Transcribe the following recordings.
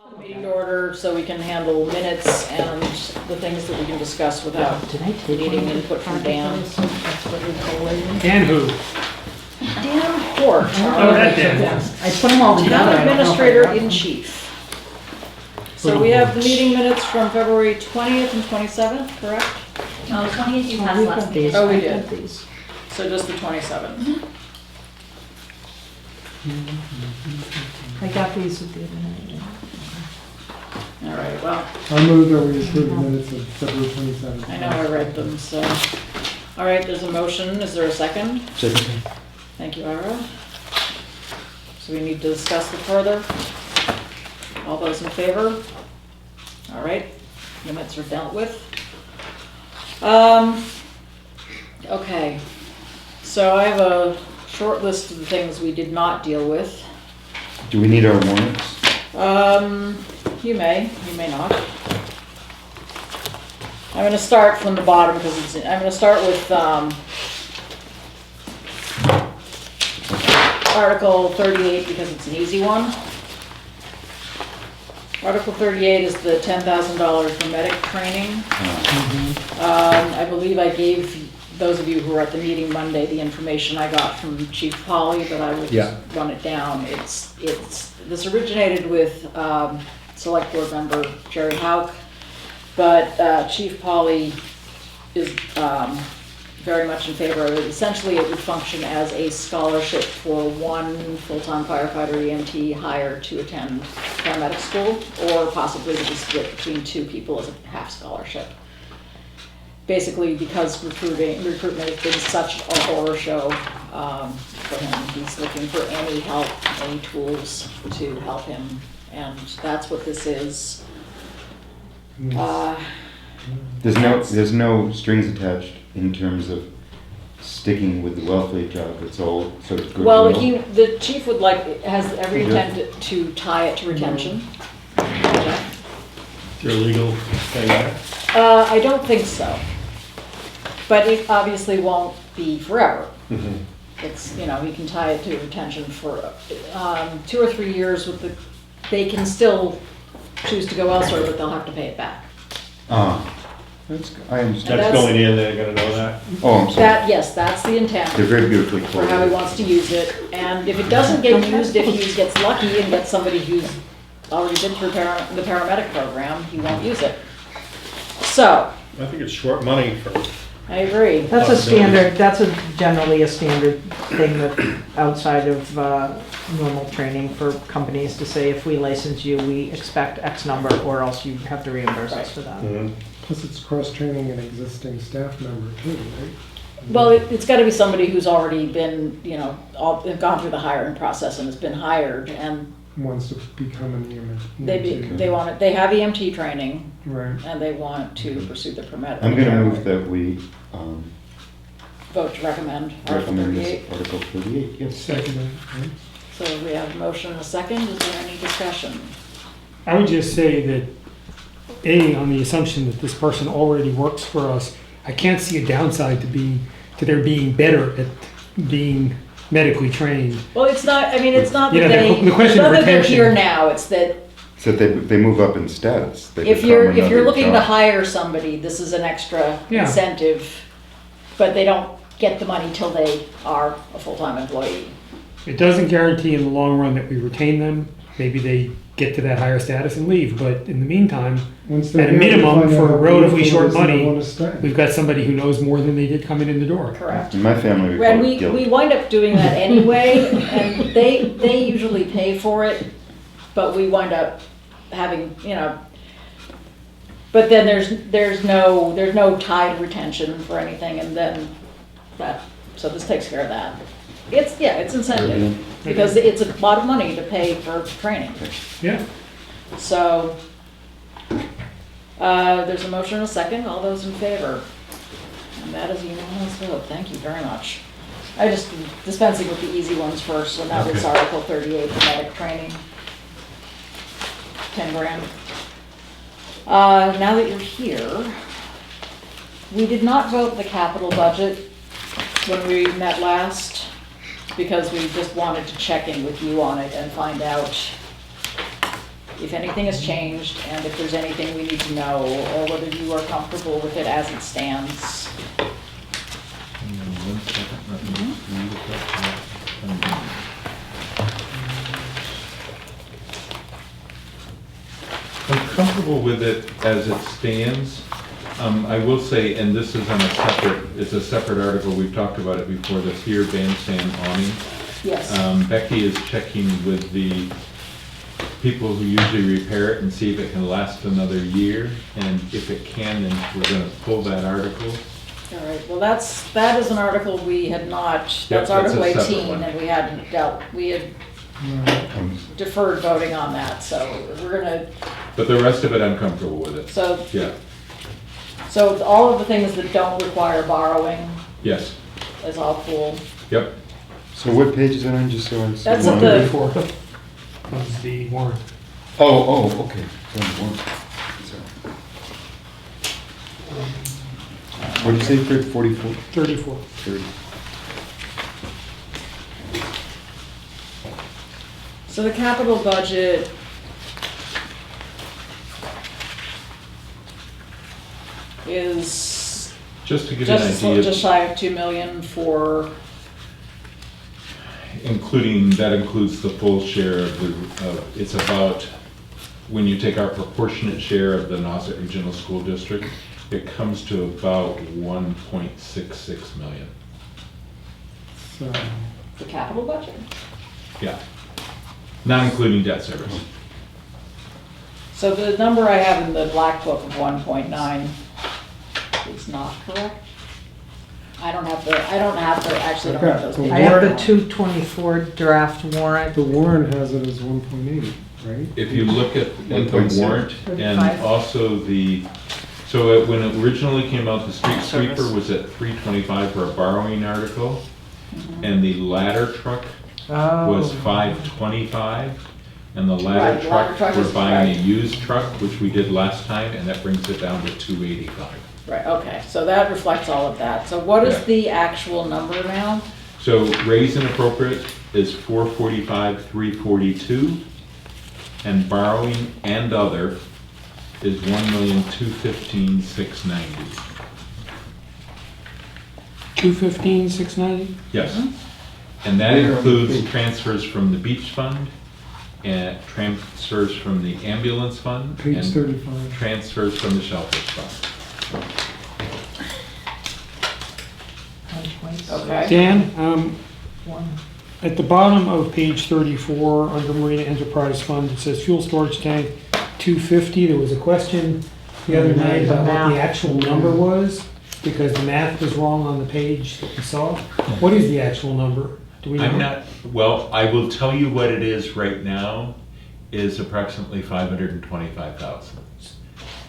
Call the meeting to order so we can handle minutes and the things that we can discuss without needing input from Dan. Dan who? Dan Hort, Oh, that Dan. I put them all together. Town Administrator in Chief. So we have the meeting minutes from February 20th and 27th, correct? No, the 20th you passed last week. Oh, we did. So just the 27th. I got these at the other night. All right, well, I move that we approve the minutes of February 27th. I know I read them, so. All right, there's a motion. Is there a second? Second. Thank you, Ira. So we need to discuss it further. All those in favor? All right, minutes are dealt with. Okay, so I have a short list of the things we did not deal with. Do we need our warrants? You may not. I'm gonna start from the bottom because I'm gonna start with, Article 38 because it's an easy one. Article 38 is the $10,000 for medic training. I believe I gave those of you who were at the meeting Monday the information I got from Chief Polly, but I will just run it down. This originated with Select Board Member Jerry Hauk, but Chief Polly is very much in favor of it. Essentially, it would function as a scholarship for one full-time firefighter EMT hired to attend paramedic school, or possibly to be split between two people as a half scholarship. Basically, because recruitment has been such a horror show for him, he's looking for any help, any tools to help him, and that's what this is. There's no strings attached in terms of sticking with the Wellfleet job. It's all sort of Well, goodwill. the chief would has every intent to tie it to retention. Is there a legal thing there? I don't think so. But it obviously won't be forever. It's, he can tie it to retention for 2 or 3 years they can still choose to go elsewhere, but they'll have to pay it back. I understand. That's going in, they're gonna know that. Oh, I'm sorry. Yes, that's the intent They're very beautifully for how he clothed. wants to use it. And if it doesn't get used, if he gets lucky and gets somebody who's already been through the paramedic program, he won't use it. So, I think it's short money for, I agree. That's a standard, generally a standard thing that outside of normal training for companies to say, if we license you, we expect X number, or else you have to reimburse us for that. Plus it's cross-training an existing staff member too, right? Well, it's gotta be somebody who's already been, gone through the hiring process and has been hired, and Wants to become an EMT. they have EMT training, Right. and they want to pursue the paramedic. I'm gonna move that we Vote to recommend Article recommend 38. this Article 38, yes. Second, right? So we have a motion and a second. Is there any discussion? I would just say that, A, on the assumption that this person already works for us, I can't see a downside to their being better at being medically trained. Well, it's not that the question it's of not that they're retention. here now. It's that So they move up in status. They if become you're another looking to job. hire somebody, this is an extra Yeah. incentive, but they don't get the money till they are a full-time employee. It doesn't guarantee in the long run that we retain them. Maybe they get to that higher status and leave, but in the meantime, Once they're at a here, minimum, they find for out how relatively beautiful it short is and they money, wanna stay. we've got somebody who knows more than they did coming in the door. Correct. In my family, we And call it guilt. we wind up doing that anyway, and they usually pay for it, but we wind up having, but then there's no tied retention for anything, and then so this takes care of that. It's incentive, because it's a lot of money to pay for training. Yeah. So, there's a motion and a second. All those in favor? And that is a unanimous vote. Thank you very much. I just dispensing with the easy ones first, so that was Article 38, the medic training. 10 grand. Now that you're here, we did not vote the capital budget when we met last, because we just wanted to check in with you on it and find out if anything has changed, and if there's anything we need to know, or whether you are comfortable with it as it stands. One second, let me look up that. I'm comfortable with it as it stands. I will say, and this is on it's a separate article, we've talked about it before, the Pier Bandstand awning. Yes. Becky is checking with the people who usually repair it and see if it can last another year. And if it can, then we're gonna pull that article. All right, well, that is an article we had not, Yep, that's that's a Article separate 18, one. and we hadn't we had deferred voting on that, so we're gonna, But the rest of it, I'm comfortable with it. so Yeah, all of the things that don't require borrowing yes, is all cool. yep. So what page is that on, just so I see? That's at the- 34 was the warrant. Oh, okay. So, what did you say, Fred, 44? 34. 30. So the capital budget is Just to give you an idea. just shy of 2 million for, That includes the full share of it's about, when you take our proportionate share of the Nauset Regional School District, it comes to about 1.66 million. So, the capital budget. Yeah, not including debt service. So the number I have in the black book of 1.9 is not correct. I don't have actually don't have those Okay, pages. I have the 224 draft warrant. the Warren has it as 1.8, right? If you look at the 1.6. warrant and 35. also when it originally came out, the street sweeper was at 325 for a borrowing article, and the ladder truck was 525, and the Right, ladder the ladder truck, truck we're is buying a right. used truck, which we did last time, and that brings it down to 285. Right, okay, so that reflects all of that. So what is Yeah. the actual number now? So raise and appropriate is 445, 342, and borrowing and other is 1,215,690. 215, 690? Yes, and that includes transfers from the beach fund, and transfers from the ambulance fund, Page and 35. transfers from the shellfish fund. Okay. Dan, One. at the bottom of page 34, under Marina Enterprise Fund, it says fuel storage tank 250. There was a question the other night about what the actual number was, because the math was wrong on the page that we saw. What is the actual number? Do we know? I'm not, well, I will tell you what it is right now, is approximately 525,000.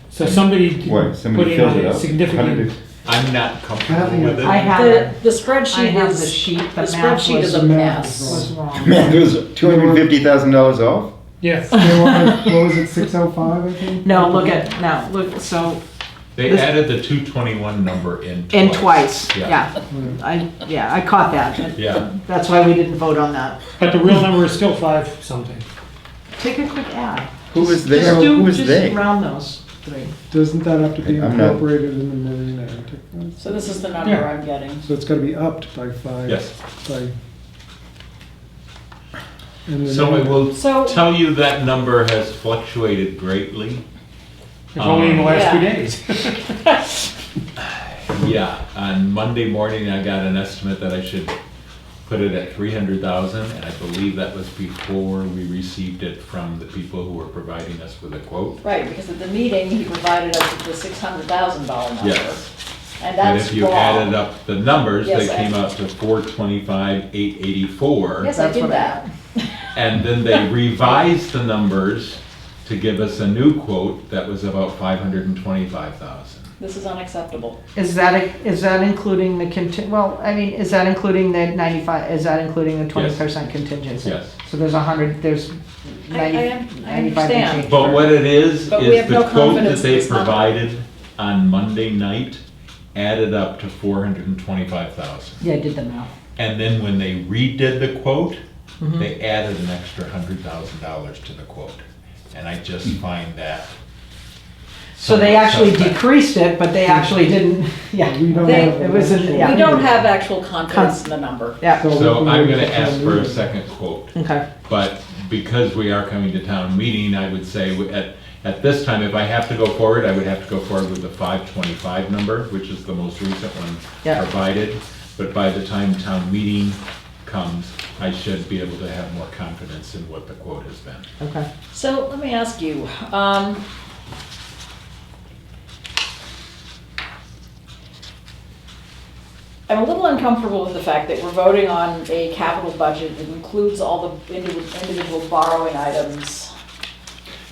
So somebody What, somebody put in filled it a up? significant, I'm not comfortable with I it. have it. The I spreadsheet have the is, sheet, the the math spreadsheet is was, a the math mess. is was wrong. Man, it was $250,000 off? yes. They were, what was it, 605, I think? No, look, so, They This- added the 221 number in twice. in twice, Yeah. yeah. I caught that. Yeah, That's why we didn't vote on that. But the real number is still 5 something. Take a quick add. Who was they? Just Who was just they? round those three. Doesn't that have to be I'm not- incorporated in the Marina Enterprise? So this is the number Yeah. I'm getting. So it's gotta be upped by 5. yes. And the So I number- will So- tell you that number has fluctuated greatly. If only in the last 2 Yeah. days. Yeah, on Monday morning, I got an estimate that I should put it at 300,000, and I believe that was before we received it from the people who were providing us with a quote. Right, because at the meeting, he provided us with the $600,000 number. Yes. And And that's if you wrong. added up the numbers, they Yes, I- came out to 425,884. Yes, I That's did what I that. And then they revised the numbers to give us a new quote that was about 525,000. This is unacceptable. Is that including the is that including the 95, is that including the 20% contingency? Yes. So there's 100, there's I 95 and understand. change. But what it is But we have the no quote that confidence in they this number. provided on Monday night added up to 425,000. Yeah, I did the math. And then when they redid the quote, Mhm. they added an extra $100,000 to the quote. And I just find that. So they somewhat actually suspect. decreased it, but they actually didn't, yeah. We don't They- have. it was an- actual- yeah. We don't have actual confidence in the number. Yeah, we So can I'm move gonna to ask town for a meeting. second quote. okay. But because we are coming to town meeting, I would say at this time, if I have to go forward, I would have to go forward with the 525 number, which is the most recent one Yeah. provided. But by the time town meeting comes, I should be able to have more confidence in what the quote has been. Okay. So let me ask you, I'm a little uncomfortable with the fact that we're voting on a capital budget that includes all the individual borrowing items.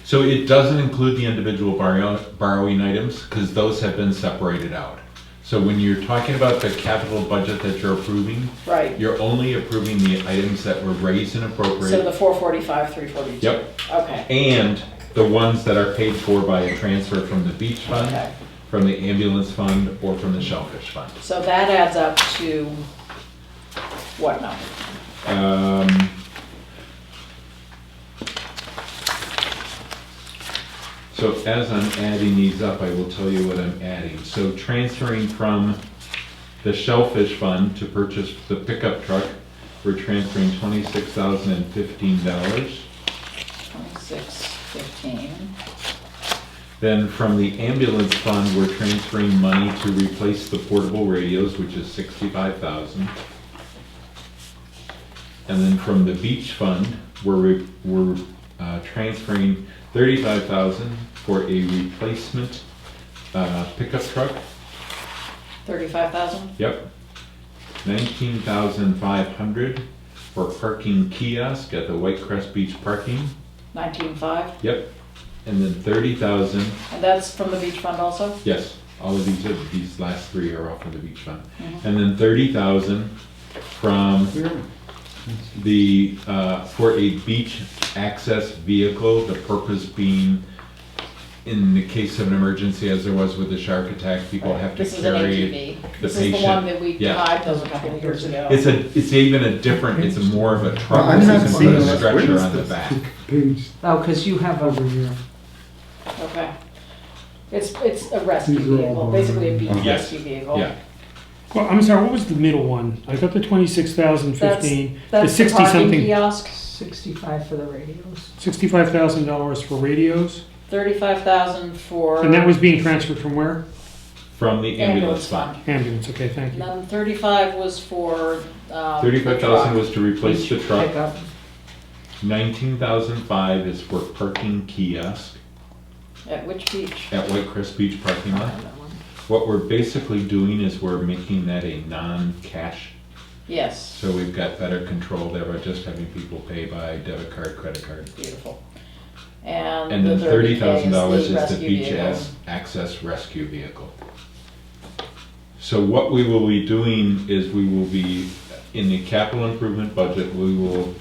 So it doesn't include the individual borrowing items, because those have been separated out. So when you're talking about the capital budget that you're approving, Right. you're only approving the items that were raised and So the appropriated. 445, 342. Yep. Okay, And the ones that are paid for by a transfer from the beach fund, okay. from the ambulance fund, or from the shellfish fund. So that adds up to what number? So as I'm adding these up, I will tell you what I'm adding. So transferring from the shellfish fund to purchase the pickup truck, we're transferring $26,015. 2615. Then from the ambulance fund, we're transferring money to replace the portable radios, which is $65,000. And then from the beach fund, we're transferring $35,000 for a replacement pickup truck. 35,000? Yep. $19,500 for parking kiosk at the White Crest Beach parking. 19.5? Yep. And then $30,000. And that's from the beach fund also? Yes, all of these last three are all from the beach fund. Mhm. And then $30,000 from the, for a beach access vehicle, the purpose being, in the case of an emergency, as there was with the shark attack, people have to This is an carry ATV. the This is the one that we patient. Yeah. tied those a couple of years ago. It's even a different, it's a more of a truck, I'm you not can seeing put a this. Where stretcher is on the this? back. Page Oh, because you have over a, here. Okay. It's a rescue These are all vehicle, basically a beach Yes. rescue vehicle. Yeah, Well, I'm sorry, what was the middle one? I got the 26,015, the That's the 60 parking something, kiosk, 65 for the radios. $65,000 for radios, 35,000 for. and that was being transferred from where? from the ambulance fund. Ambulance, okay, thank And you. then 35 was for, the 35,000 truck. was to replace the truck. Pickup. 19,500 is for parking kiosk At which beach? at White Crest Beach parking lot. What we're basically doing is we're making that a non-cash, Yes, so we've got better control there by just having people pay by debit card, credit card. beautiful. And And the then $30,000 is the rescue beach vehicle. access rescue vehicle. So what we will be doing is we will be, in the capital improvement budget, we will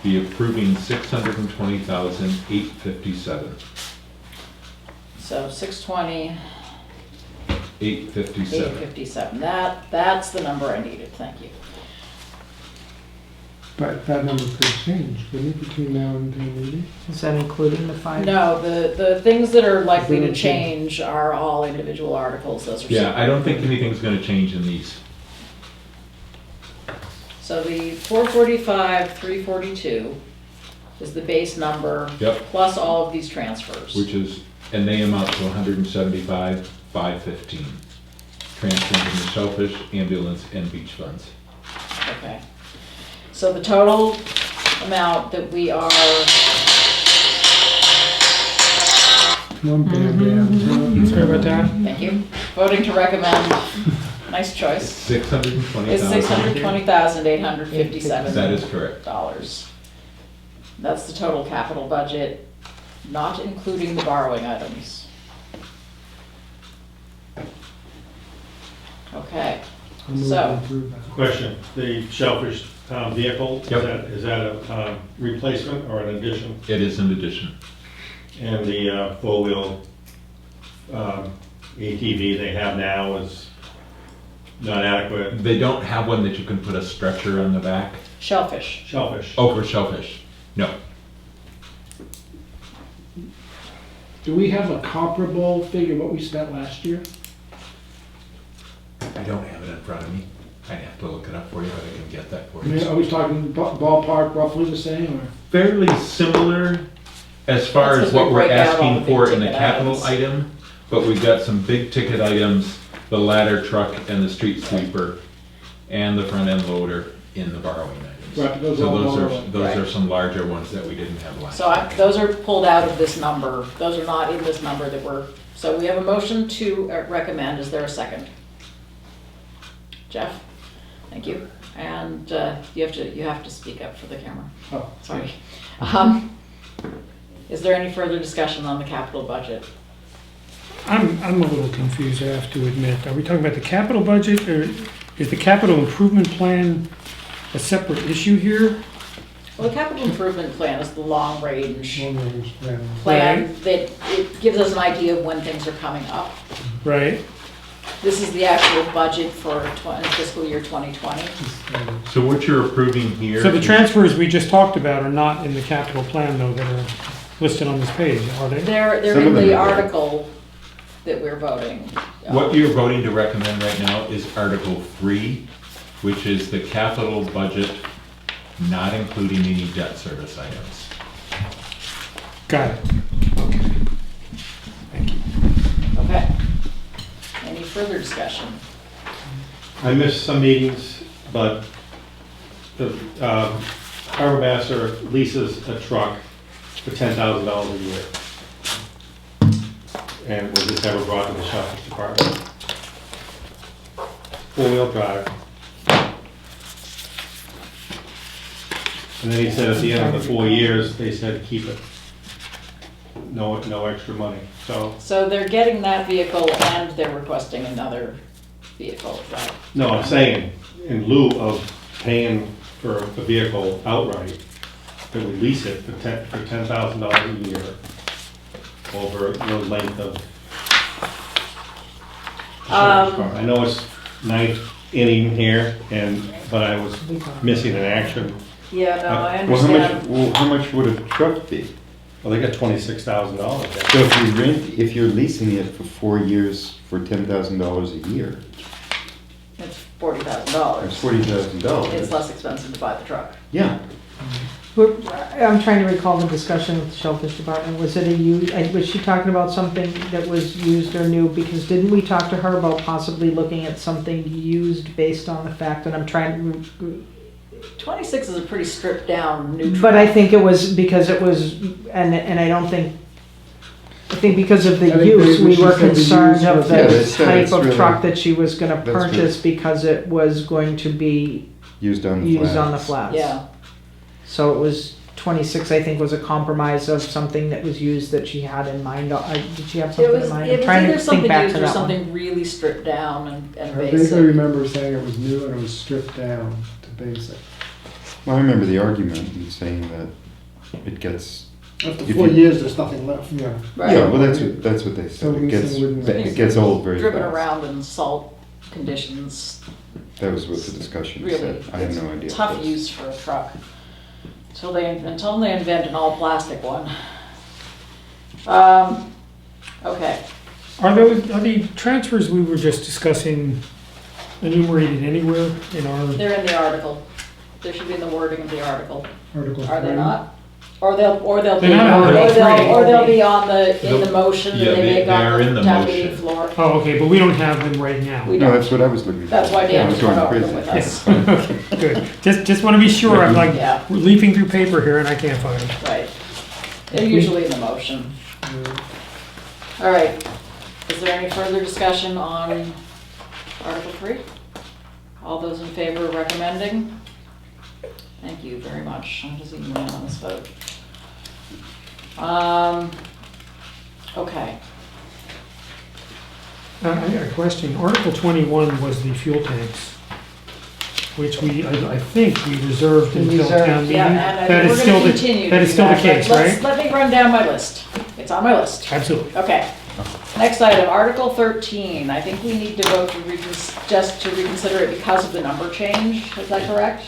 be approving $620,857. So 620, 857. 857. That's the number I needed, thank you. But that number could change, couldn't it, between now and town meeting? Is that including the 5? No, the things that are likely to Okay. change are all individual articles, those are. Yeah, I don't think anything's gonna change in these. So the 445, 342 is the base number. Yep. Plus all of these transfers. Which is, and they amount to 175,515. Transferring from the shellfish, ambulance, and beach funds. Okay. So the total amount that we are, Come on, Bam Bam. Sorry about that. thank you, voting to recommend, nice choice, is $620,000. $620,857. That is correct. Dollars. That's the total capital budget, not including the borrowing items. Okay, I'll move So- to approve that. Question, the shellfish vehicle, Yep. is that a replacement or an addition? It is an addition. And the four-wheel ATV they have now is not adequate? They don't have one that you can put a stretcher on the back. shellfish. Shellfish? Oh, for shellfish. No. Do we have a comparable figure what we spent last year? I don't have it in front of me. I'd have to look it up for you, but I can get that for I mean, you. are we talking ballpark roughly the same, or? Fairly similar as far That's as 'cause we what we're break out all asking the big for in the ticket capital items. item, but we've got some big ticket items, the ladder truck and the street sweeper, and the front end loader in the borrowing items. Right, those So all those are, borrowing. those are Right. some larger ones that we didn't have last So year. those are pulled out of this number. Those are not in this number that we're, so we have a motion to recommend. Is there a second? Jeff? Thank you. And you have to speak up for the camera. Oh, Sorry. Is there any further discussion on the capital budget? I'm a little confused, I have to admit. Are we talking about the capital budget, or is the capital improvement plan a separate issue here? Well, the capital improvement plan is the long-range Long-range plan. plan that it gives us an idea of when things are coming up. Right? This is the actual budget for fiscal year 2020. So what you're approving here. So the is- transfers we just talked about are not in the capital plan, though, that are listed on this page, are they? They're Some in of them the are. article that we're voting. What you're voting to recommend right now is Article 3, which is the capital budget, not including any debt service items. Got it. Okay. Thank you. Okay. Any further discussion? I missed some meetings, but the harbor master leases a truck for $10,000 a year. And was this ever brought to the sheriff's department? Four-wheel drive. And then he said at the end of the 4 years, they said keep it. No extra money, so. So they're getting that vehicle and they're requesting another vehicle, right? No, I'm saying, in lieu of paying for a vehicle outright, that we lease it for $10,000 a year over the length of. I know it's ninth inning here, but I was missing an action. Yeah, no, I Well, understand. how much would a truck be? Well, they got $26,000 there. So if you're leasing it for 4 years for $10,000 a year, It's $40,000. that's $40,000. It's less expensive to buy the truck. Yeah, I'm trying to recall the discussion with the Shellfish Department. Was it a used, was she talking about something that was used or new? Because didn't we talk to her about possibly looking at something used based on the fact that I'm trying, 26 is a pretty stripped down new truck. but I think it was because it was, and I don't think, I think because of the I think use, maybe we she were said the concerned use of was- the Yeah, that's type of really- truck that she was gonna that's really- purchase because it was going to be used on the used on the flats. flats. Yeah, So it was 26, I think, was a compromise of something that was used that she had in mind. Did she have it something was in mind? it I'm was trying either to think something back used to or that one. something really stripped down and I vaguely basic. remember saying it was new and it was stripped down to basic. Well, I remember the argument and saying that it gets, After If 4 you- years, there's nothing left. Yeah. Right. yeah, well, that's what they So said. It gets, leasing wouldn't make it gets old very Driven fast. around in salt conditions, That was what the discussion really. said. I have no idea. Tough what it was. use for a truck. Until they invent an all plastic one. Okay, Are the transfers we were just discussing enumerated anywhere in our, they're in the article. They should be in the wording of the article. Article Are they 3. not? Or they'll be, They're not in Article 3. or they'll be on in the motion that Yeah, they make they are on in the the town motion. meeting floor. oh, okay, but we don't have them right now. We No, don't. that's what I was looking for. That's why I Dan was just went going over them crazy. with us. Good, just want to be sure, I'm like Yeah. leaping through paper here and I can't find them. Right. They're usually in the motion. All right. Is there any further discussion on Article 3? All those in favor of recommending? Thank you very much. I'm just even on this vote. Okay. I got a question. Article 21 was the fuel tanks, which I think we reserved We until reserved, town meeting. Yeah, and That is we're still gonna the continue. That to is do still the that, case, but right? Let me run down my list. It's on my list. Absolutely. Okay. Next item, Article 13. I think we need to vote to just to reconsider it because of the number change. Is that correct?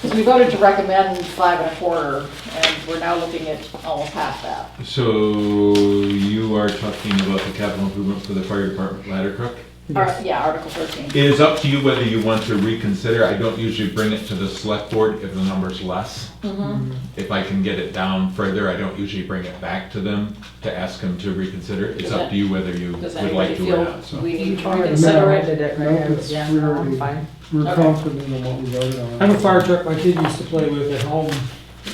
Because we voted to recommend 5.25, and we're now looking at almost half that. So you are talking about the capital improvement for the fire department ladder truck? Yeah, Article 13. It is up to you whether you want to reconsider. I don't usually bring it to the select board if the number's less. Mhm. If I can get it down further, I don't usually bring it back to them to ask them to reconsider. It's up to you whether you Does would anybody like to or feel not, so. we need You've to already reconsider it? recommended it, No, right? it's Yeah, we're no, I'm already- fine. We're Okay. confident in what we voted on. I have a fire truck my kid used to play with at home.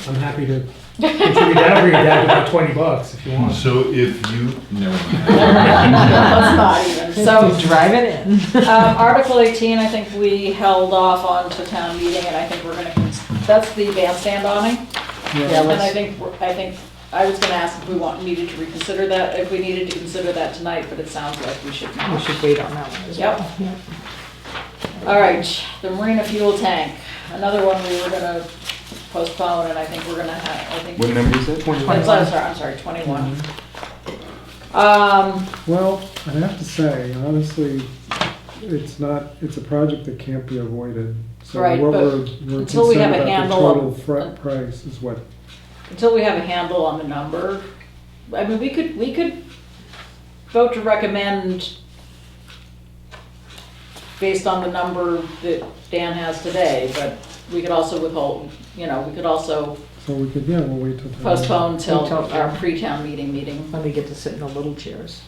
I'm happy to contribute that for your dad about $20 if you want. So if you, never mind. Let's not even. So, Just drive it in. Article 18, I think we held off on to town meeting, and I think we're gonna, that's the bandstand awning. Yeah, And I let's, think, I was gonna ask if we needed to reconsider that, if we needed to consider that tonight, but it sounds like we should we not. should wait on that one as Yep. well. Yep. All right, the marina fuel tank, another one we were gonna postpone, and I think we're gonna have, I think. What number is that? I'm sorry, 21. Well, I have to say, honestly, it's a project that can't be avoided. So Right, what but we're until we have concerned a about the handle of- total freight price is what, Until we have a handle on the number, I mean, we could vote to recommend based on the number that Dan has today, but we could also withhold, we could also so we could, we'll wait till. postpone till Until- our pre-town meeting. When we get to sit in the little chairs.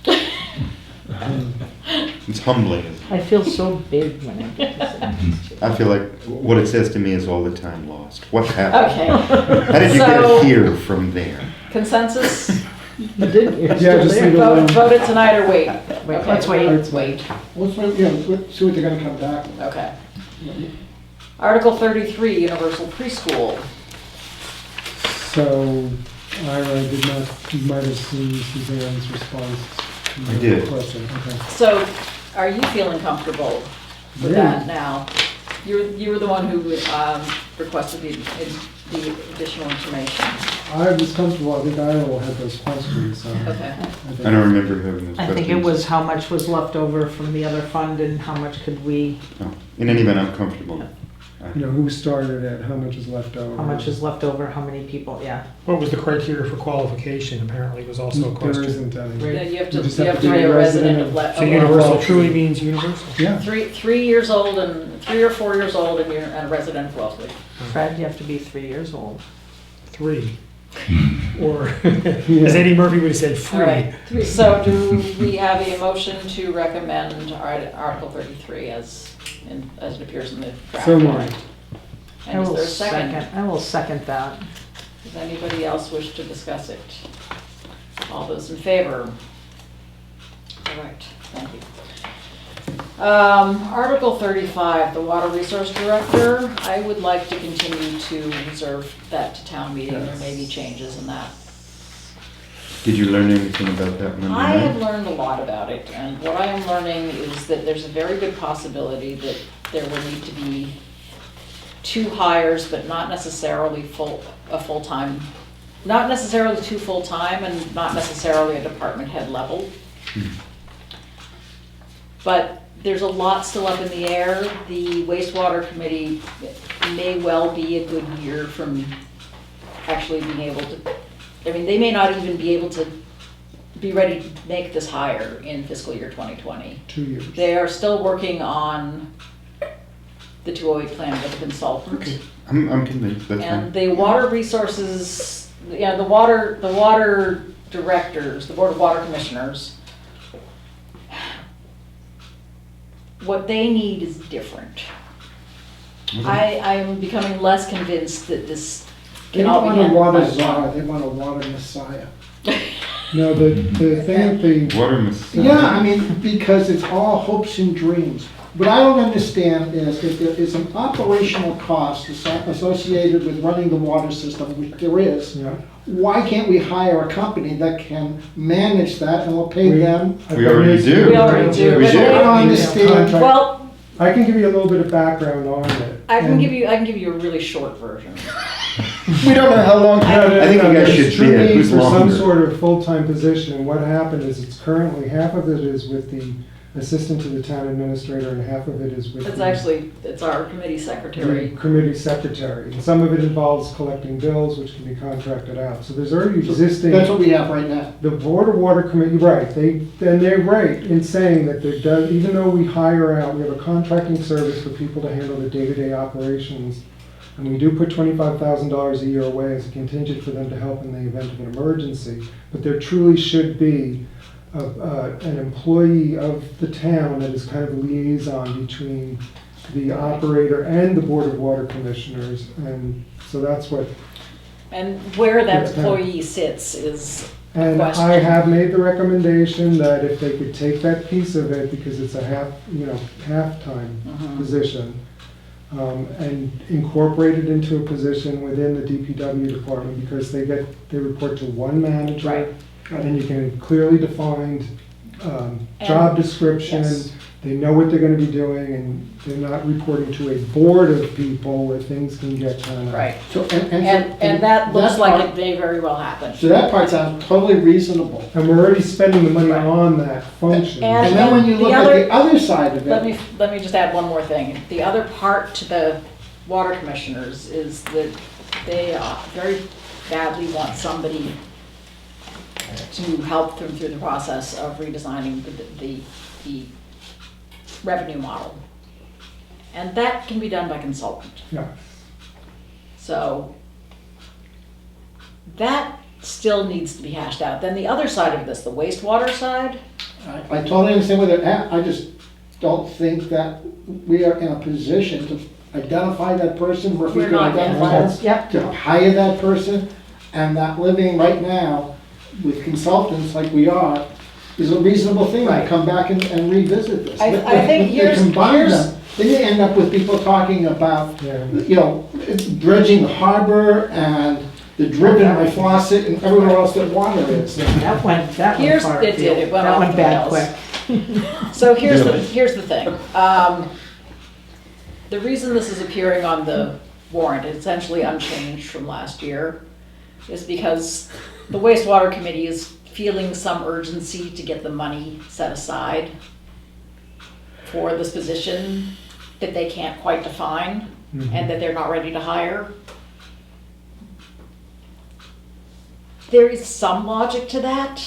It's humbling. I feel so big when I get to sit in these chairs. I feel like what it says to me is all the time lost. What happened? Okay, How did you So- get here from there? consensus, You didn't, you're Yeah, still just there. leave it alone. vote it tonight or wait? Wait, Okay, let's wait. Let's Wait, Let's, let's see what they're gonna come back with. okay. Article 33, universal preschool. So, Ira, you might have seen Suzanne's response. to I your did. Question, okay. So, are you feeling comfortable with Yeah. that now? You were the one who requested the additional information. I was comfortable, I think Ira will have those questions, so. Okay. I don't remember having those I questions. think it was how much was left over from the other fund and how much could we, Oh, in any event, I'm comfortable. You know, who started it, how much is left over. how much is left over, how many people, yeah. What was the criteria for qualification apparently was also a There question. isn't any. Yeah, you have to, You just you have have to to be be a resident of So Le- universal truly means universal? Yeah, 3 years old and 3 or 4 years old and you're a resident of Wellesley. Fred, you have to be 3 years old. 3. Or, as Eddie Murphy would have said, All free. right, so do we have a motion to recommend Article 33 as it appears in the draft So moved. warrant? And is there a second? I will second that. Does anybody else wish to discuss it? All those in favor? All right, thank you. Article 35, the Water Resource Director. I would like to continue to reserve that to town meeting. There may be changes in that. Did you learn anything about that Monday I have night? learned a lot about it, and what I am learning is that there's a very good possibility that there will need to be 2 hires, but not necessarily full-time, not necessarily 2 full-time and not necessarily a department head level. But there's a lot still up in the air. The wastewater committee may well be a good year from actually being able to, they may not even be able to be ready to make this hire in fiscal year 2020. 2 years. They are still working on the 208 plan with a consultant. Okay. I'm convinced, that's And fine. the water resources, the water directors, the Board of Water Commissioners, what they need is different. I am becoming less convinced that this They can don't all be want a handled by water the czar, they want a water messiah. No, the thing, the, Water must. Yeah, I mean, because it's all hopes and dreams. What I don't understand is if there is an operational cost associated with running the water system, which there is, yeah. why can't we hire a company that can manage that and we'll pay them? We already do. We already do, We but do. they- I don't understand. Contract. Well, I can give you a little bit of background on it. I can And- give you a really short version. We don't know how long. No, no, I think no, you guys there's should true bid. need Who's for some longer? sort of full-time position. What happened is it's currently, half of it is with the assistant to the town administrator, and half of it is with It's our committee secretary. the committee secretary. And some of it involves collecting bills, which can be contracted out. So there's already existing. That's what we have right now. The Board of Water Committee, right, they're right in saying that there does, even though we hire out, we have a contracting service for people to handle the day-to-day operations, and we do put $25,000 a year away as a contingent for them to help in the event of an emergency, but there truly should be an employee of the town that is kind of a liaison between the operator and the Board of Water Commissioners, and so that's what. And where that Yes, employee sits is a And question. I have made the recommendation that if they could take that piece of it, because it's a half-time Mhm. position, and incorporate it into a position within the DPW department, because they report to one manager. Right. And you can clearly define, job description. yes. They know what they're gonna be doing, and they're not reporting to a board of people where things can get kind of. Right. So, And that looks like part- it may very well happen. So that part sounds totally reasonable. And we're already spending the money Right. on that function. And- And then when you the look at other- the other side of Let it, me just add one more thing. The other part to the water commissioners is that they very badly want somebody to help them through the process of redesigning the revenue model. And that can be done by consultant. Yeah. So that still needs to be hashed out. Then the other side of this, the wastewater side, I totally understand where they're at, I just don't think that we are in a position to identify that person, or if we We're can not yet. identify them, Yep. to hire that person, and that living right now with consultants like we are is a reasonable thing, Right. to come back and revisit this. I think If they here's- combine them, then you end up with people talking about, Yeah. dredging the harbor and the drip in my faucet and everywhere else that water is. That went Here's- far it did, afield. it went That off went the bad rails. quick. So here's Yeah. the thing. The reason this is appearing on the warrant, essentially unchanged from last year, is because the wastewater committee is feeling some urgency to get the money set aside for this position that they can't quite define and that they're not ready to hire. There is some logic to that.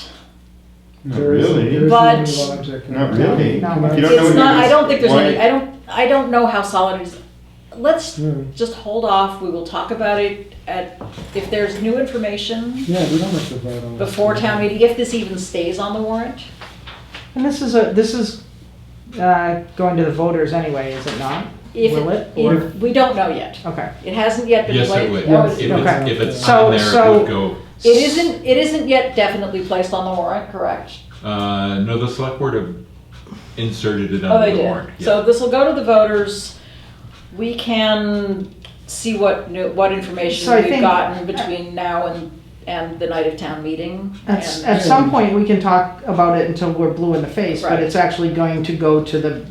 Not There isn't- really. there isn't But- any logic in Not it. really. No. If you don't know It's what not, it I is, don't think there's why- any, I don't know how solid it is. Let's Yeah. just hold off, we will talk about it if there's new information Yeah, we don't have to vote on this. before town meeting, if this even stays on the warrant. And this is going to the voters anyway, is it not? If Will it? Or- we don't know yet. Okay. It hasn't yet been Yes, placed. it would. Oh, If Okay. it's, if it's So- on there, it so- would go. It isn't yet definitely placed on the warrant, correct? No, the select board have inserted it Oh, on they the did. warrant. So this will go to the voters. We can see what information So I we've think- gotten between now and the night of town meeting. At And- some point, we can talk about it until we're blue in the face, but Right. it's actually going to go to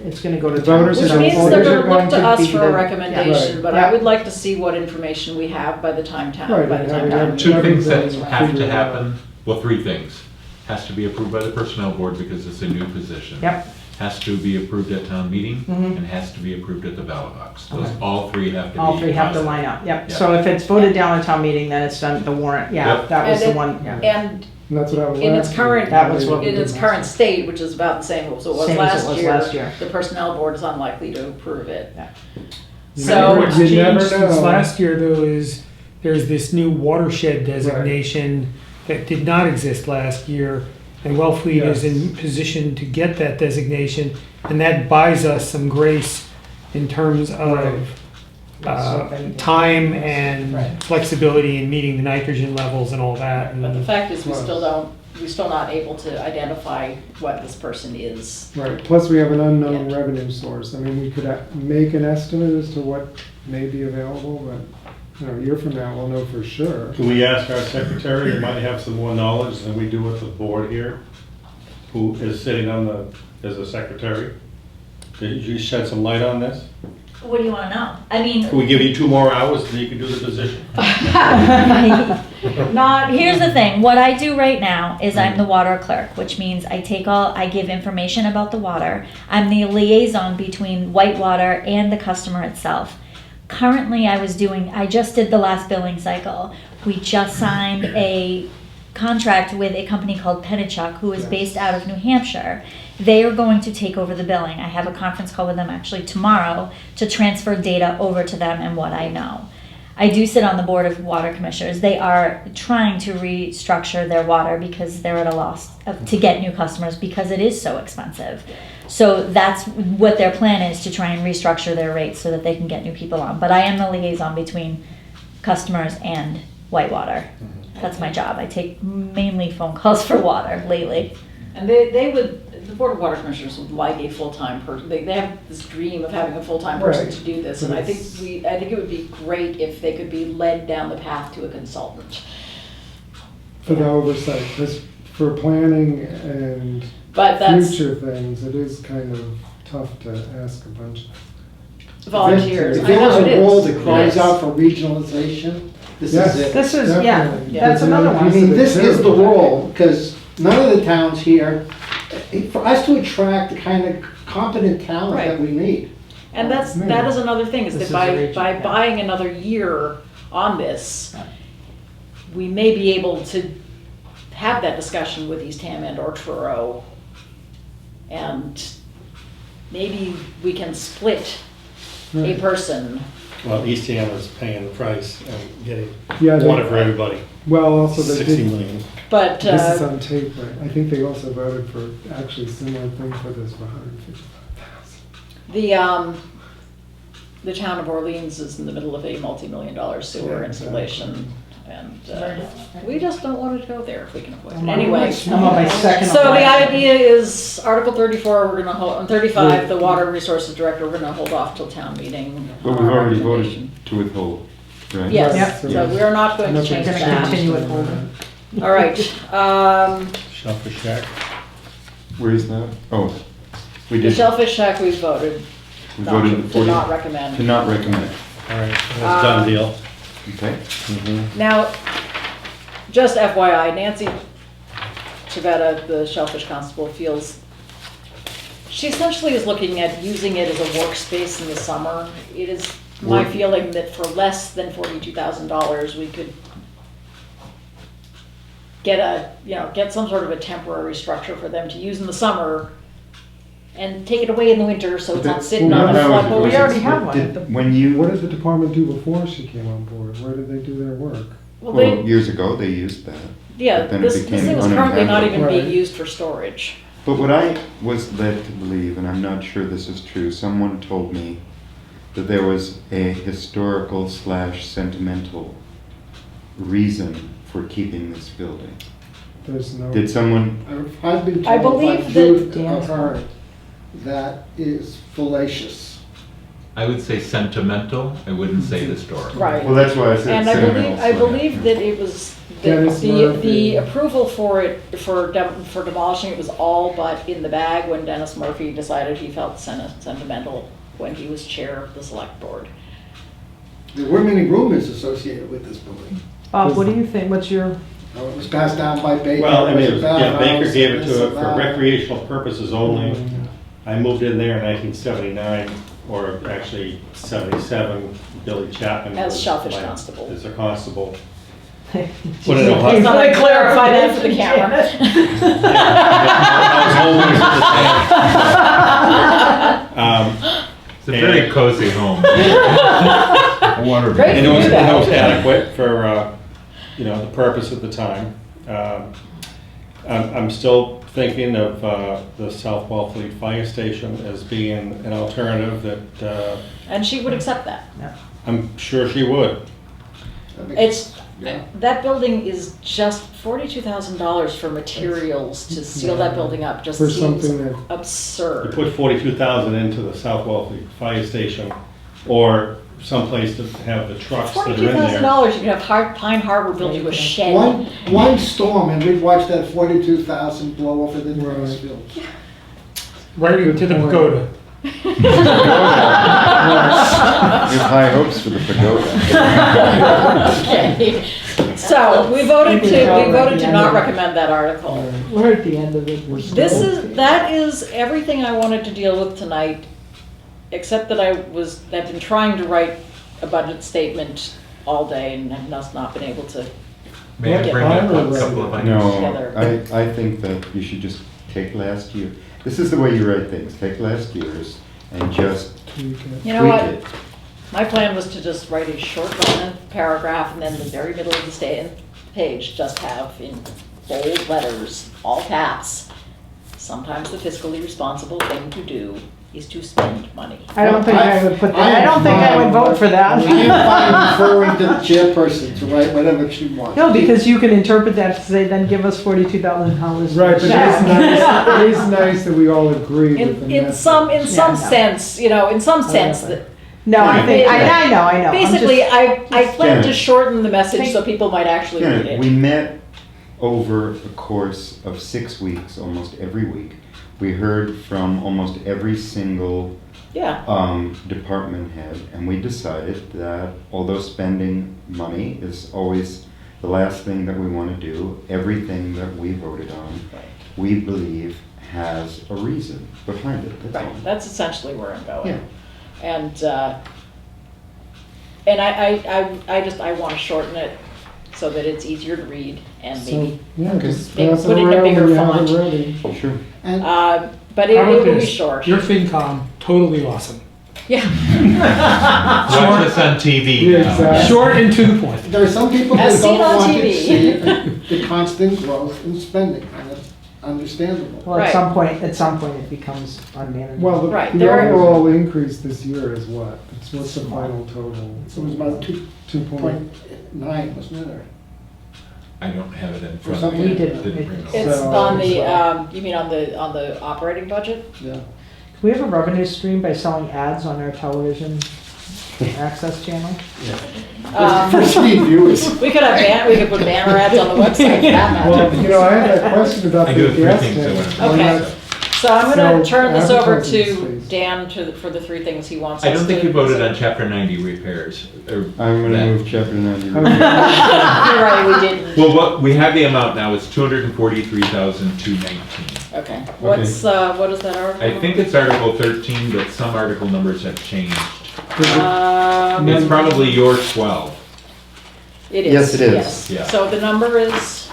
it's going to go to The voters town. Which So means voters they're are gonna look going to to us be for the- a recommendation, Right. but Yeah. I would like to see what information we have by the time Right, by the time and town. have- Two things that Everything have to figured out. happen, well, three things. Has to be approved by the personnel board because it's a new position. Yep. Has to be approved at town meeting, Mhm. and has to be approved at the ballot box. Those, Okay. all three have to be. All three have to positive. line up, yep. Yeah. So if it's voted down at town meeting, then it's done, the warrant, yeah, Yep. that was And the it- one, yeah. And And that's what I was in its last current, year. That was what we in its did current last state, which is about the same as it was Same as it was last year. the personnel board is unlikely to approve it. Yeah. So, What's You changed never since know. last year though is there's this new watershed designation that did not exist last year. And Wellfleet is Yes. in position to get that designation, and that buys us some grace in terms of time and Right. flexibility in meeting the nitrogen levels and all that. but the And fact is, we're still not able to identify what this person is. Right, plus we have an unknown revenue source. I mean, we could make an estimate as to what may be available, but, a year from now, we'll know for sure. Can we ask our secretary, who might have some more knowledge than we do with the board here, who is sitting as a secretary? Could you shed some light on this? What do you wanna know? I mean, Can we give you 2 more hours so you can do the position? not, here's the thing, what I do right now is I'm the water clerk, which means I give information about the water. I'm the liaison between Whitewater and the customer itself. Currently, I just did the last billing cycle. We just signed a contract with a company called Penachuk, who is based out of New Hampshire. They are going to take over the billing. I have a conference call with them actually tomorrow to transfer data over to them and what I know. I do sit on the board of water commissioners. They are trying to restructure their water because they're at a loss to get new customers because it is so expensive. So that's what their plan is, to try and restructure their rates so that they can get new people on. But I am the liaison between customers and Whitewater. That's my job. I take mainly phone calls for water lately. And the Board of Water Commissioners would like a full-time person. They have this dream of having a full-time person Right. to do this, and I think it would be great if they could be led down the path to a consultant. For the oversight, just for planning and But that's future things, it is kind of tough to ask a bunch of volunteers. If I know there's it a role is. that cries Yes. out for regionalization, this Yes. is it. This is, yeah, Definitely. that's another I one. mean, this is the role, because none of the towns here, for us to attract the kind of competent talent that Right. we need. And that is another thing, is This that is a region, by yeah. buying another year on this, we may be able to have that discussion with Eastham and or Truro. And maybe we can split a Right. person. Well, Eastham is paying the price and getting Yeah, they- water for everybody, Well, also they 60 did, million. But this is on tape, right? I think they also voted for actually similar things for this for 155,000. the town of Orleans is in the middle of a multi-million-dollar sewer Yeah, installation. And we just don't want to go there if we can avoid it. I'm Anyway. I'm on my second. So the line. idea is Article 34, we're gonna hold, on 35, the Water Resources Director, we're gonna hold off till town meeting. But on we've our already recommendation. voted to withhold, right? Yes, Yep. so we're not going to change Gonna that. continue with holding. All right, Shellfish Shack. Where is that? Oh, we the did, Shellfish Shack, we voted we not voted to the to 40, not to recommend. not recommend, All right, that's a done deal. okay? Now, just FYI, Nancy Chavetta, the Shellfish Constable, feels, she essentially is looking at using it as a workspace in the summer. It is my Work- feeling that for less than $42,000, we could get some sort of a temporary structure for them to use in the summer and take it away in the winter, so it's not sitting Well, on that the was- floor. Well, we was- already have one. did- When you, What did the department do before she came on board? Where did they do their work? Well, well, they, years ago, they used that. yeah, but then it this became thing is currently not even uninhabitable. being Right. used for storage. But what I was led to believe, and I'm not sure this is true, someone told me that there was a historical / sentimental reason for keeping this building. There's no. Did someone, I've been I told by believe that Jude Dan's Ahern that is fallacious. I would say sentimental, I wouldn't say historical. Right. well, that's why I said And I sentimental. believe that it was, that Dennis the Murphy. approval for it, for demolishing it was all but in the bag when Dennis Murphy decided he felt sentimental when he was chair of the select board. There were many rumors associated with this building. Bob, what do you think? What's your, How it was passed down by Baker. Well, I mean, it was, that yeah, Baker house, gave it this to it and for that. recreational purposes only. I moved in there in 1979, or actually 77. Billy Chapman. As was Shellfish my- Constable. As a constable. Put Put it in Ohio. I thought I'd clarify that for the camera. It's a very cozy home. Water. Great. And it was do that. adequate for, the purpose at the time. I'm still thinking of the South Wellfleet Fire Station as being an alternative that And she would accept that. I'm sure she would. It's, that building is just $42,000 for materials to seal that building up, just For seems something that- You absurd. put 42,000 into the South Wellfleet Fire Station, or someplace to have the trucks that are in there. $42,000, you could have Pine Harbor build you a shed. One storm and we'd watch that 42,000 blow over the grass Right. field. Right to the pagoda. You have high hopes for the pagoda. Okay. So we voted to not recommend that article. We're at the end of it. That is everything I wanted to deal with tonight, except that I've been trying to write a budget statement all day and have not been able to. May I Yeah. bring up a couple of items? No, Together. I think that you should just take last year. This is the way you write things. Take last year's and just Tweak it. You know tweak what? it. My plan was to just write a short paragraph and then the very middle of the page just have in bold letters, all caps. Sometimes the fiscally responsible thing to do is to spend money. I don't think I would put that, I don't think I would vote for I that. am fine referring to the chairperson to write whatever she wants. No, because you can interpret that to say, then give us $42,000. Right, but it is nice that we all agree with the In message. some no. sense, in some sense that. No, I think, I know. I'm Basically, just- I plan to Yeah. shorten the message so people might actually read Yeah, it. we met over the course of 6 weeks, almost every week. We heard from almost every single Yeah, department head, and we decided that although spending money is always the last thing that we want to do, everything that we voted on, we believe has a reason behind it. That's all. right, that's essentially where I'm going. Yeah. And I want to shorten it so that it's easier to read and So, maybe, yeah, just maybe pass it put it in a around bigger when you have font. it ready. Sure. And But How it about will be this? short. Your FinCom, totally awesome. Yeah. Watch us on TV Yeah, now. exactly. Short and to the point. there are some people As that seen don't on want to TV. see the constant growth in spending, and it's understandable. Well, Right. at some point it becomes unmanageable. Well, Right, the there- overall increase this year is what? What's the final total? It was about 2.9. 2.9, wasn't it? Or- I don't have it in For front of some me. we did- Didn't bring it up. It's So- on the, you mean on the operating budget? Yeah. Do we have a revenue stream by selling ads on our television access channel? For speed viewers. We could put banner ads on the website for that Well, matter. I had that question about I the do have three gas things I tank. want to. Why Okay. not- So I'm gonna So, turn this over advertising to space. Dan for the three things he wants us I to. don't think you voted on chapter 90 repairs. I'm gonna that. move chapter 90. You're right, we didn't. Well, what, we have the amount now, it's 243,219. Okay, what is that article? I think it's Article 13, but some article numbers have changed. Um, It's probably your 12. It is. Yes, it is. yes. Yeah. So the number is,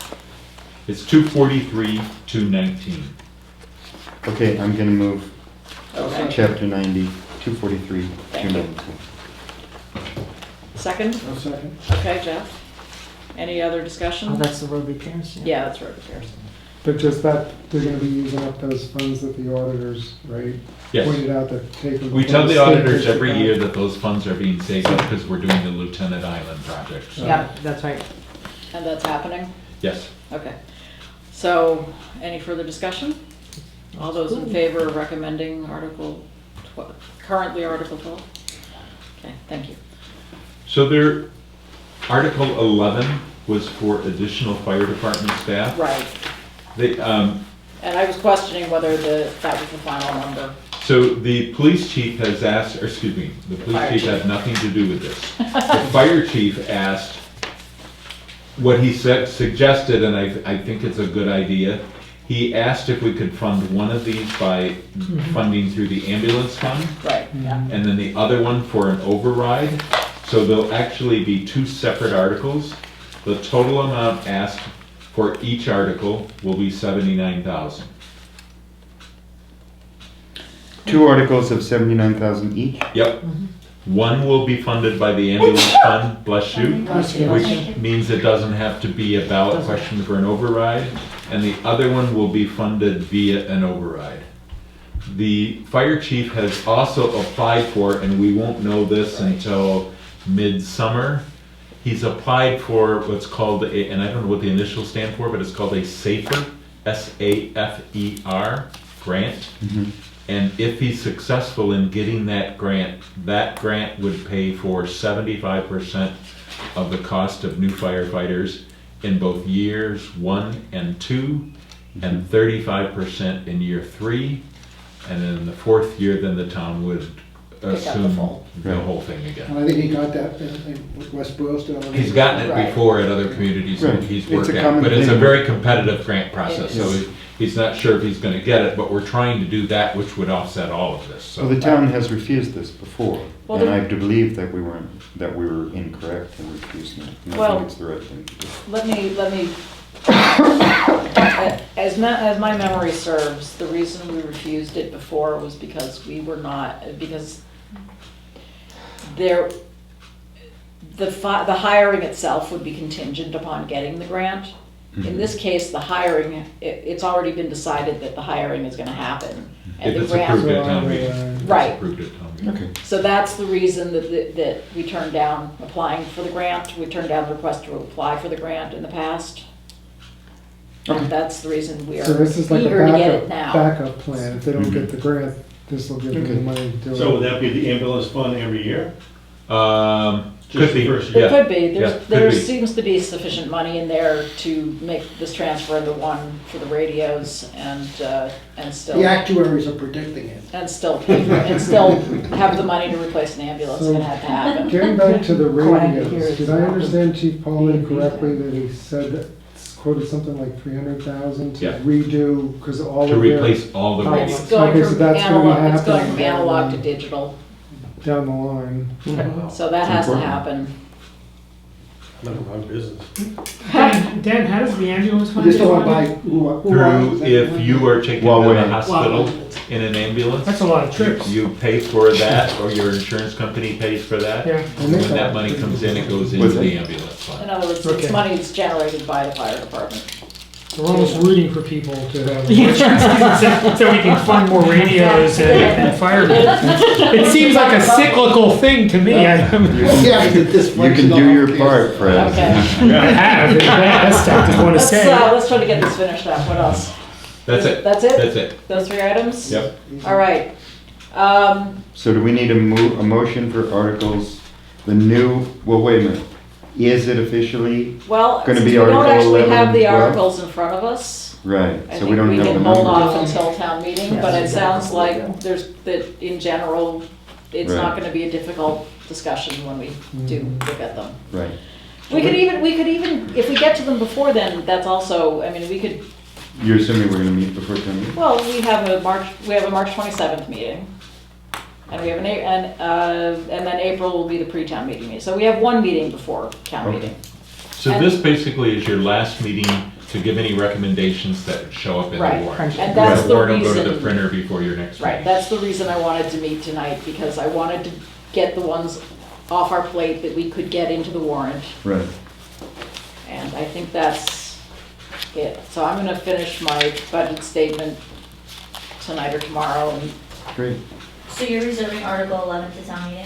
It's 243,219. Okay, I'm gonna move okay, chapter 90, 243, Thank you. 292. second? A second. Okay, Jeff? Any other Oh, discussion? that's the road repairs? Yeah, that's road repairs. But just that, they're gonna be using up those funds that the auditors, right? Yes. Pointed out that taken. We tell the state auditors takes every it year back. that those funds are being saved up because we're doing the Lieutenant Island project. So, Yeah, that's right. And that's happening? yes. Okay. So, any further discussion? All those in favor of recommending Article 12, currently Article 12? Okay, thank you. So there, Article 11 was for additional fire department staff. Right, They, and I was questioning whether that was the final number. So the police chief has asked, or excuse me, the police Fire chief chief. had nothing to do with this. The fire chief asked, what he suggested, and I think it's a good idea, he asked if we could fund one of these by funding through the ambulance fund, Right, yeah. and then the other one for an override. So there'll actually be two separate articles. The total amount asked for each article will be 79,000. Two articles of 79,000 each? Yep. One will be funded by the ambulance fund, bless you, which means it doesn't have to be a ballot question for an override. And the other one will be funded via an override. The fire chief has also applied for, and we won't know this until midsummer, he's applied for what's called a, and I don't know what the initials stand for, but it's called a SAFER, S-A-F-E-R grant. And if he's successful in getting that grant would pay for 75% of the cost of new firefighters in both years 1 and 2, and 35% in year 3. And then the fourth year, then the town would the assume full. the whole thing again. And I think he got that in West Boylston. He's gotten it Right. before at other communities Right. and he's It's a worked at, common but it's a thing. very competitive grant process, so Yes. he's not sure if he's gonna get it, but we're trying to do that, which would offset all of this, So so. the town has refused this before, Well, and the- I do believe that we were incorrect in refusing it. And I Well- think it's the right thing to do. Let me, as my memory serves, the reason we refused it before was because because the hiring itself would be contingent upon getting the grant. Mm-hmm. In this case, the hiring, it's already been decided that the hiring is gonna happen. And If the it's grant, approved at town meeting. It's Right. Approved at town meeting. Okay. so that's the reason that we turned down applying for the grant. We turned down the request to apply for the grant in the past. Okay. And that's the reason we So are this is like a eager to get it now. backup plan. If they don't Mhm. get the grant, this will give them Okay. the money to do it. So would that be the ambulance fund every year? Could Just be, the first It yeah. could be, Yeah, there could be. seems to be sufficient money in there to make this transfer into one for the radios and still, The actuaries are predicting it. and still pay for it, and still have the money to replace an ambulance, it's gonna have to happen. Getting back to the Glad to hear radios, it's did I not understand Chief Pauly being correctly that he said that it's quoted something like 300,000 to Yeah. replace, because all To of their, replace all the Oh, radios. It's going Okay, so from that's gonna be analog, it's going from happening analog to down- digital, down the line. so that has to Important. happen. None of our business. Dan, how does the ambulance You fund just get don't want to funded? buy, who owns Through, that if one? you are taken Well, to the wait. hospital in an ambulance. That's a lot of trips. You pay for that, or your insurance company pays for that. Yeah. And when that money comes in, it goes into Was it? the ambulance In fund. other words, Okay. it's money that's generated by the fire department. So we're almost rooting for people to have, so we can fund more radios and firemen. It seems like a cyclical thing to me. Yeah, but this You can do your part, Fred. Okay, I have, in the past, I just want to say. let's try to get this finished up, what else? That's it. That's it? That's it. Those three items? Yep. All right. So do we need a motion for articles, well, wait a minute. Is it officially, Well, Gonna since be we don't Article actually 11 have the and 12? articles in front of us, right, I so we think don't we have the can hold numbers? off until town meeting, but it sounds like that in general, it's not Right. gonna be a difficult discussion when we do look at them. Right, We could even, if we get to them before then, that's also, I mean, we could, you're assuming we're gonna meet before town meeting? well, we have a March 27th meeting. And we have and then April will be the pre-town meeting. So we have one meeting before town Okay. meeting. So this basically is your last meeting to give any recommendations that show up in the Right. warrant. And that's the warrant will go to the reason- printer before your next Right, meeting. that's the reason I wanted to meet tonight, because I wanted to get the ones off our plate that we could get into the warrant, Right, and I think that's it. So I'm gonna finish my budget statement tonight or tomorrow, and great. So you're reserving Article 11 to town meeting?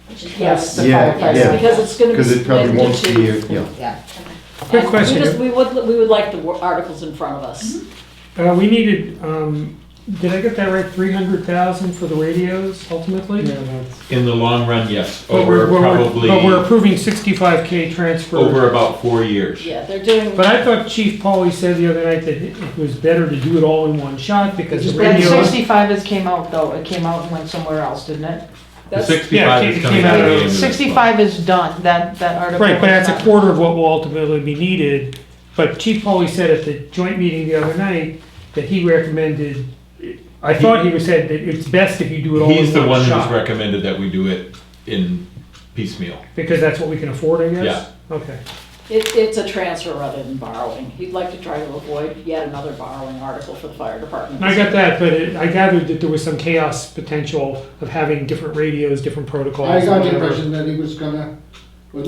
Which is. yes, The Yeah, firefighter. yeah. because it's gonna be Because it probably split won't into be, two. yeah. Quick And question. we would like the articles in front of us. We needed, did I get that right, 300,000 for the radios ultimately? Yeah, that's, In the long run, yes, But over But we're probably, approving 65K transfer. over about 4 years. Yeah, they're doing, But I thought Chief Pauly said the other night that it was better to do it all in one shot because the That radio. 65 has came out though, it came out and went somewhere else, didn't it? The that's, 65 Yeah, is it coming came out out of the of ambulance fund. 65 is done, that article. Right, but was that's a done. quarter of what will ultimately be needed. But Chief Pauly said at the joint meeting the other night that he recommended, I thought he said that it's best if you do it all He's the in one one who's shot. recommended that we do it in piecemeal. Because that's what we can afford, I guess? Yeah. Okay. it's a transfer rather than borrowing. He'd like to try to avoid yet another borrowing article for the fire department. I got that, but I gathered that there was some chaos potential of having different radios, different protocols. I got the whatever. impression that he was gonna, was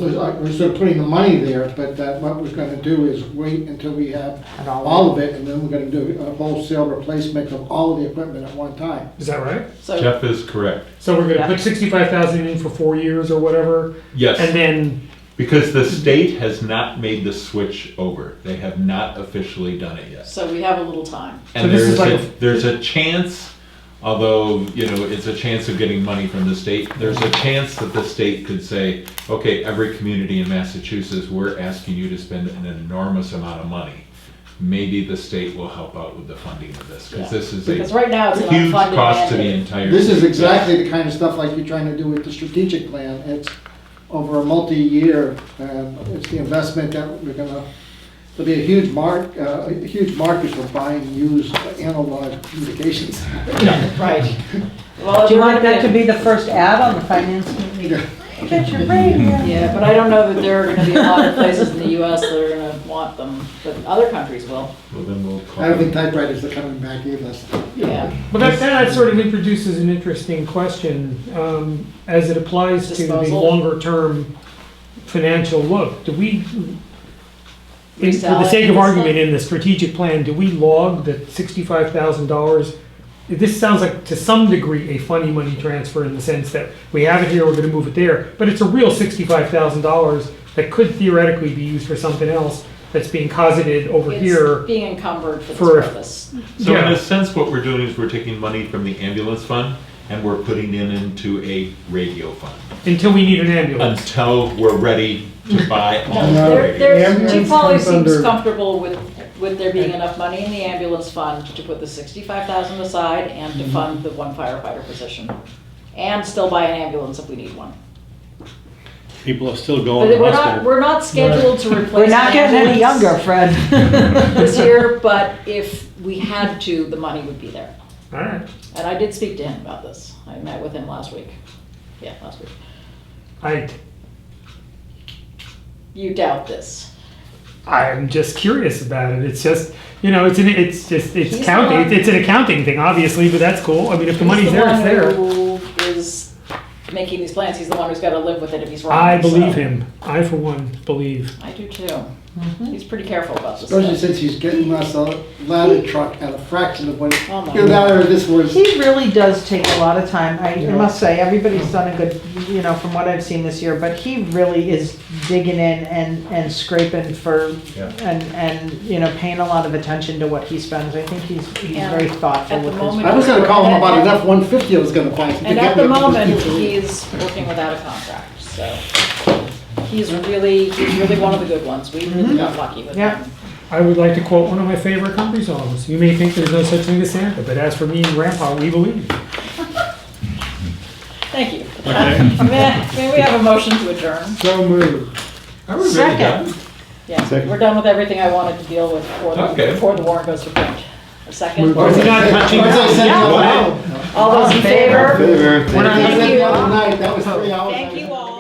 sort of putting the money there, but that what we're gonna do is wait until we have And all all of it, and then we're gonna do a wholesale replacement of all of the equipment at one time. Is that right? So, Jeff is correct. So we're gonna Yeah. put 65,000 in for 4 years or whatever, and Yes, then, because the state has not made the switch over. They have not officially done it yet. so we have a little time. And this is there's a chance, although, you know, it's a chance of getting money from the state, there's a chance that the state could say, okay, every community in Massachusetts, we're asking you to spend an enormous amount of money maybe the state will help out with the funding of this, because Yeah. this is Because a right now it's an huge unfunded cost to the mandate. entire. This is state. exactly the kind of stuff like you're trying to do with the strategic plan. It's over a multi-year, and it's the investment that we're gonna, there'll be a huge market for buying used analog communications. Right. Well, Do you we're want gonna that to be the first ad on the finance committee? Get your radio. Yeah, but I don't know that there are gonna be a lot of places in the US that are gonna want them, but other countries will. Well, then we'll call I don't think it. typewriters are coming back either. Yeah. But that sort of introduces an interesting question, as it applies to the Disposal. longer-term financial look. Do we, for Resell the it sake of and argument, stuff? in the strategic plan, do we log that $65,000? This sounds like, to some degree, a funny money transfer in the sense that we have it here, we're gonna move it there, but it's a real $65,000 that could theoretically be used for something else that's being cosseted over here. It's being encumbered for for- this purpose. So in Yeah. a sense, what we're doing is we're taking money from the ambulance fund and we're putting it into a radio fund Until we need an ambulance. until we're ready to buy all No. the There, radios. there's, ambulance Chief Polly comes seems under- comfortable with there being enough money in the ambulance fund to put the 65,000 aside and to fund the one firefighter position. And still buy an ambulance if we need one. People are still going But to hospital. we're not scheduled to replace. We're not an getting any ambulance younger, Fred. This year, but if we had to, the money would be there. All right. And I did speak to him about this. I met with him last week. Yeah, last week. You doubt this. I'm just curious about it. It's just, it's He's counting. the one- It's an accounting thing, obviously, but that's cool. I mean, if the money's He's there, it's the there. one who is making these plans. He's the one who's got to live with it if he's wrong. I believe so. him. I, for one, believe. I do too. He's pretty careful about this Especially stuff. since he's getting us a ladder truck at a fraction of what, Oh my your ladder this was. He really does take a lot of time. I must say, everybody's done a good, from what I've seen this year, but he really is digging in and scraping for, Yeah. and paying a lot of attention to what he spends. I think he's And very thoughtful at the with moment- his. I was gonna call him about an F-150 I was gonna buy. to And get at the me up to moment, speed. he's working without a contract, so he's really one of the good ones. We really got lucky with Yeah. him. I would like to quote one of my favorite country songs. You may think there's no such thing as Santa, but as for me and Grandpa, we believe. Thank you. May we have a motion to adjourn? So moved. Are we really Second. done? Yeah, Second. we're done with everything I wanted to deal with Okay. before the warrant goes to print. A second? Moved. Or is he not touching Or is I said that? no, no. All those in favor? Favor, thank you. I said the other night, that was 3 hours. Thank you all.